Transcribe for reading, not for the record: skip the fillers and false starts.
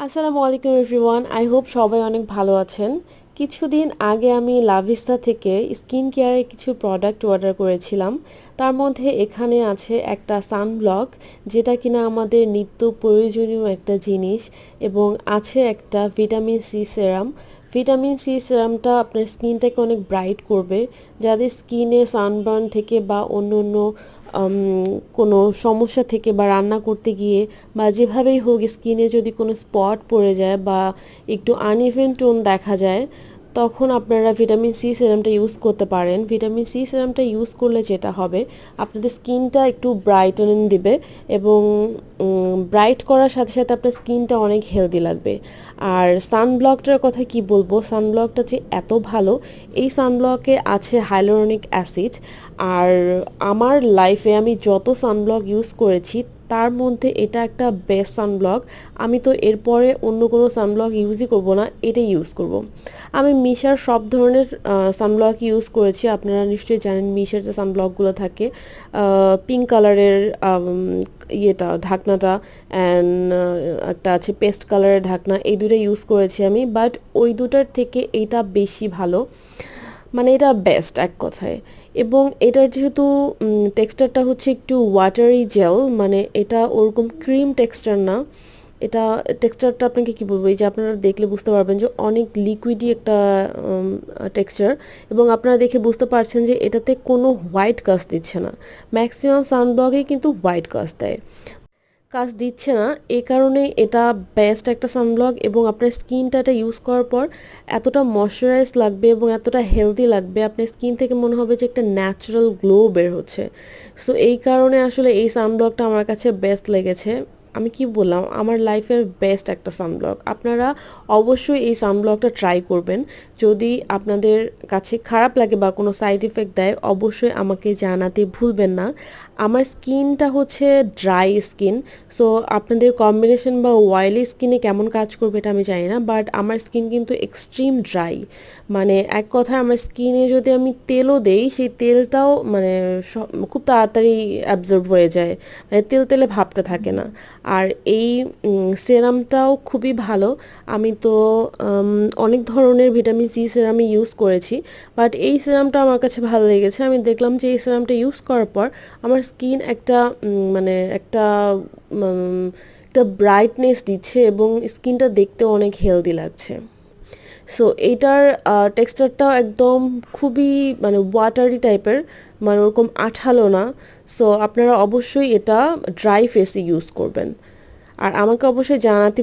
আসসালামু আলাইকুম everyone, I hope সবাই অনেক ভালো আছেন। কিছুদিন আগে আমি লাভিস্তা থেকে স্কিন কেয়ারের কিছু প্রোডাক্ট অর্ডার করেছিলাম। তার মধ্যে এখানে আছে একটা সানব্লক, যেটা কিনা আমাদের নিত্য প্রয়োজনীয় একটা জিনিস, এবং আছে একটা vitamin C serum. Vitamin C সেরামটা আপনার স্কিনটাকে অনেক ব্রাইট করবে। যাদের স্কিনে সানবার্ন থেকে বা অন্য অন্য কোনো সমস্যা থেকে বা রান্না করতে গিয়ে বা যেভাবেই হোক স্কিনে যদি কোনো স্পট পড়ে যায় বা একটু আনইভেন টোন দেখা যায়, তখন আপনারা ভিটামিন সি সিরামটা ইউজ করতে পারেন। ভিটামিন সি সিরামটা ইউজ করলে যেটা হবে, আপনাদের স্কিনটা একটু ব্রাইটেন দিবে এবং ব্রাইট করার সাথে সাথে আপনার স্কিনটা অনেক হেলদি লাগবে। আর সানব্লকটার কথা কি বলবো, সানব্লকটা যে এত ভালো, এই সানব্লকে আছে হাইলোরনিক অ্যাসিড। আর আমার লাইফে আমি যত সানব্লক ইউজ করেছি তার মধ্যে এটা একটা বেস্ট সানব্লক। আমি তো এরপরে অন্য কোনো সানব্লক ইউজই করব না, এটাই ইউজ করব। আমি মিশার সব ধরনের সানব্লক ইউজ করেছি। আপনারা নিশ্চয়ই জানেন মিশার যে সানব্লকগুলো থাকে, পিঙ্ক কালারের ইয়েটা ঢাকনাটা, অ্যান্ড একটা আছে পেস্ট কালারের ঢাকনা, এই দুটো ইউজ করেছি আমি। বাট ওই দুটার থেকে এইটা বেশি ভালো, মানে এটা বেস্ট এক কথায়। এবং এটার যেহেতু টেক্সচারটা হচ্ছে একটু ওয়াটারি জেল, মানে এটা ওরকম ক্রিম টেক্সচার না। এটা টেক্সচারটা আপনাকে কি বলবো, এই যে আপনারা দেখলে বুঝতে পারবেন যে অনেক লিকুইডই একটা টেক্সচার। এবং আপনারা দেখে বুঝতে পারছেন যে এটাতে কোনো হোয়াইট কাস্ট দিচ্ছে না। ম্যাক্সিমাম সানব্লকেই কিন্তু হোয়াইট কাস্ট দেয়, কাজ দিচ্ছে না। এই কারণেই এটা বেস্ট একটা সানব্লক। এবং আপনার স্কিনটা এটা ইউজ করার পর এতটা ময়শ্চারাইজ লাগবে এবং এতটা হেলদি লাগবে, আপনার স্কিন থেকে মনে হবে যে একটা ন্যাচারাল গ্লো বের হচ্ছে। সো এই কারণে আসলে এই সানব্লকটা আমার কাছে বেস্ট লেগেছে। আমি কি বললাম, আমার লাইফের বেস্ট একটা সানব্লক। আপনারা অবশ্যই এই সানব্লকটা ট্রাই করবেন। যদি আপনাদের কাছে খারাপ লাগে বা কোনো সাইড ইফেক্ট দেয়, অবশ্যই আমাকে জানাতে ভুলবেন না। আমার স্কিনটা হচ্ছে ড্রাই স্কিন, সো আপনাদের কম্বিনেশন বা অয়েলি স্কিনে কেমন কাজ করবে এটা আমি জানি না, বাট আমার স্কিন কিন্তু এক্সট্রিম ড্রাই। মানে এক কথায় আমার স্কিনে যদি আমি তেলও দেই, সেই তেলটাও মানে খুব তাড়াতাড়ি অ্যাবজর্ব হয়ে যায়, মানে তেল তেলে ভাবটা থাকে না। আর এই সেরামটাও খুবই ভালো। আমি তো অনেক ধরনের ভিটামিন সি সেরামই ইউজ করেছি, বাট এই সিরামটা আমার কাছে ভালো লেগেছে। আমি দেখলাম যে এই সিরামটা ইউজ করার পর আমার স্কিন একটা মানে একটা ব্রাইটনেস দিচ্ছে এবং স্কিনটা দেখতেও অনেক হেলদি লাগছে। সো এইটার টেক্সচারটাও একদম খুবই মানে ওয়াটারি টাইপের, মানে ওরকম আঠালো না। সো আপনারা অবশ্যই এটা ড্রাই ফেসে ইউজ করবেন। আর আমাকে অবশ্যই জানাতে